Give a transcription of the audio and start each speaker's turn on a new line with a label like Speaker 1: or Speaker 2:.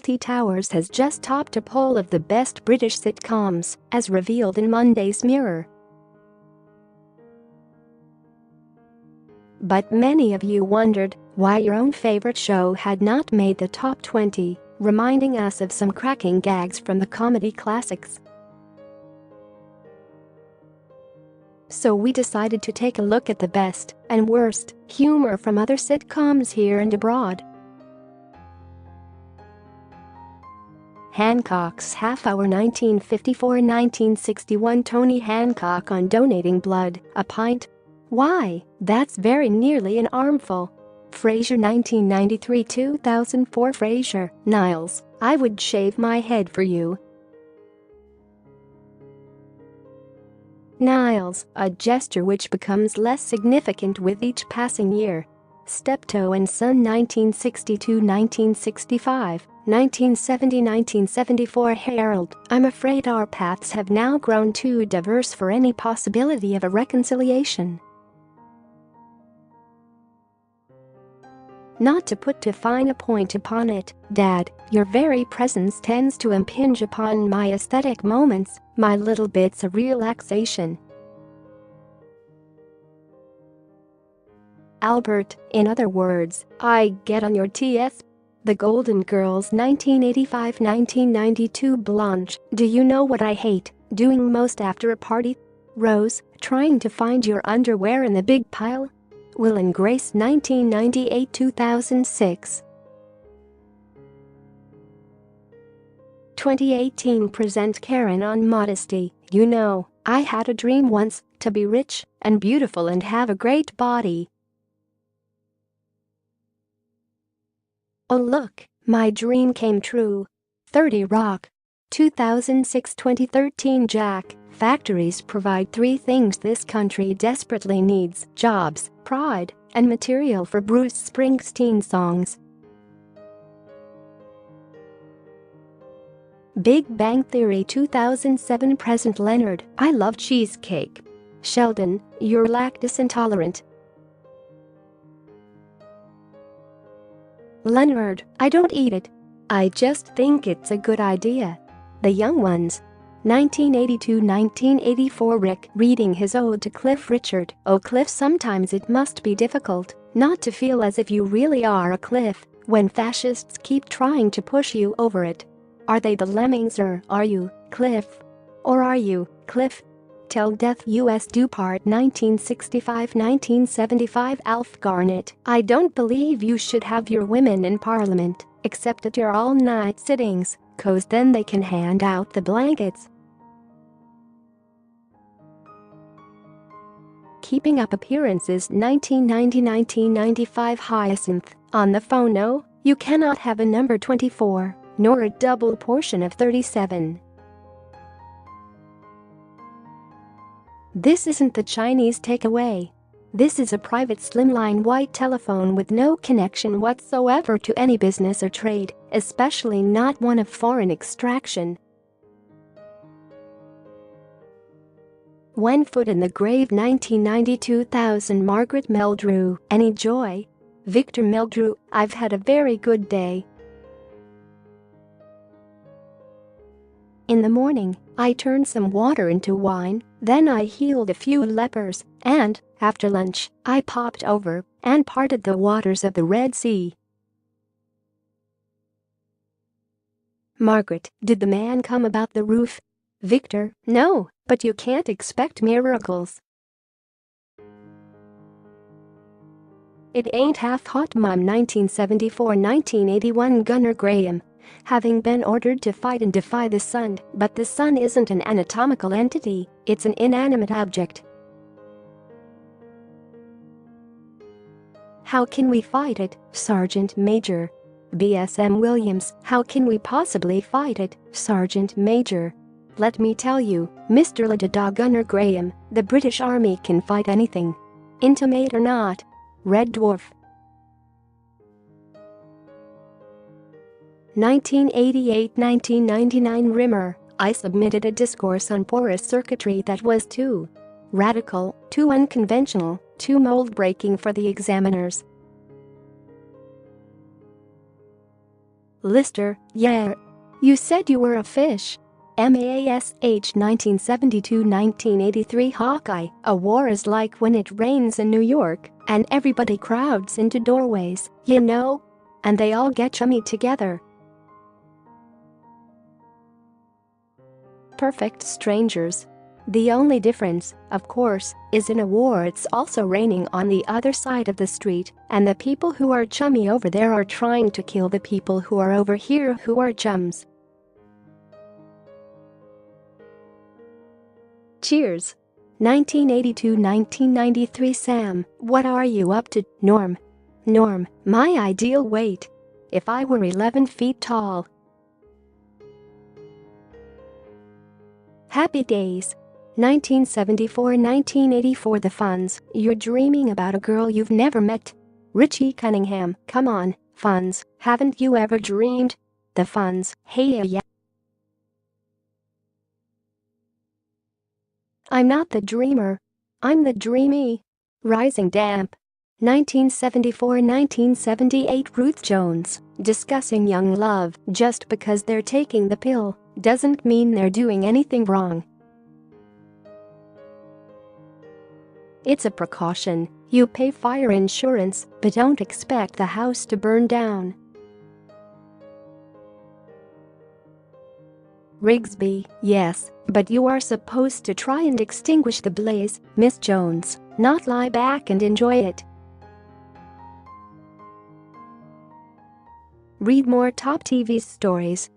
Speaker 1: Fawlty Towers has just topped a poll of the best British sitcoms, as revealed in Monday's Mirror. But many of you wondered why your own favorite show had not made the top 20, reminding us of some cracking gags from the comedy classics. So we decided to take a look at the best and worst humor from other sitcoms here and abroad. Hancock's Half-Hour 1954-1961. Tony Hancock on donating blood, a pint? Why, that's very nearly an armful. Frasier 1993-2004. Frasier, Niles, I would shave my head for you. Niles, a gesture which becomes less significant with each passing year. Steptoe and Son 1962-1965, 1970-1974. Harold, I'm afraid our paths have now grown too diverse for any possibility of a reconciliation. Not to put too fine a point upon it, Dad, your very presence tends to impinge upon my aesthetic moments, my little bits of relaxation. Albert, in other words, I get on your TS. The Golden Girls 1985-1992. Blanche, do you know what I hate doing most after a party? Rose, trying to find your underwear in the big pile? Will and Grace 1998-2006. 2018. Present Karen on modesty. You know, I had a dream once to be rich and beautiful and have a great body. Oh look, my dream came true. 30 Rock. 2006-2013. Jack, factories provide 3 things this country desperately needs: jobs, pride, and material for Bruce Springsteen songs. Big Bang Theory 2007. Present Leonard, I love cheesecake. Sheldon, you're lactose intolerant. Leonard, I don't eat it. I just think it's a good idea. The Young Ones. 1982-1984. Rick, reading his ode to Cliff Richard. Oh Cliff, sometimes it must be difficult not to feel as if you really are a cliff when fascists keep trying to push you over it. Are they the lemmings, or are you, Cliff? Or are you, Cliff? Till Death US Do Part 1965-1975. Alf Garnett, I don't believe you should have your women in parliament except at your all-night sittings, 'cause then they can hand out the blankets. Keeping Up Appearances 1990-1995. Hyacinth, on the phone. No, you cannot have a number 24, nor a double portion of 37. This isn't the Chinese takeaway. This is a private slimline white telephone with no connection whatsoever to any business or trade, especially not one of foreign extraction. One Foot in the Grave 1990-2000. Margaret Meldrew, any joy? Victor Meldrew, I've had a very good day. In the morning, I turned some water into wine, then I healed a few lepers, and, after lunch, I popped over and parted the waters of the Red Sea. Margaret, did the man come about the roof? Victor, no, but you can't expect miracles. It ain't half hot, Mom. 1974-1981. Gunnar Graham, having been ordered to fight and defy the sun, but the sun isn't an anatomical entity, it's an inanimate object. How can we fight it, Sergeant Major? BSM Williams, how can we possibly fight it, Sergeant Major? Let me tell you, Mr. Ladada. Gunnar Graham, the British Army can fight anything. Intimate or not. Red Dwarf. 1988-1999. Rimmer, I submitted a discourse on porous circuitry that was too radical, too unconventional, too mold-breaking for the examiners. Lister, yeah. You said you were a fish. MASH 1972-1983 Hawkeye. A war is like when it rains in New York and everybody crowds into doorways, you know? And they all get chummy together. Perfect strangers. The only difference, of course, is in a war it's also raining on the other side of the street, and the people who are chummy over there are trying to kill the people who are over here who are chums. Cheers. 1982-1993 Sam, what are you up to? Norm, my ideal weight. If I were 11 feet tall. Happy Days. 1974-1984 The Funds, you're dreaming about a girl you've never met. Richie Cunningham, come on, Funds, haven't you ever dreamed? The Funds, hey yeah. I'm not the dreamer. I'm the dreamy. Rising Damp. 1974-1978 Ruth Jones, discussing young love. Just because they're taking the pill doesn't mean they're doing anything wrong. It's a precaution. You pay fire insurance, but don't expect the house to burn down. Rigsby, yes, but you are supposed to try and extinguish the blaze, Miss Jones, not lie back and enjoy it. Read more top TV stories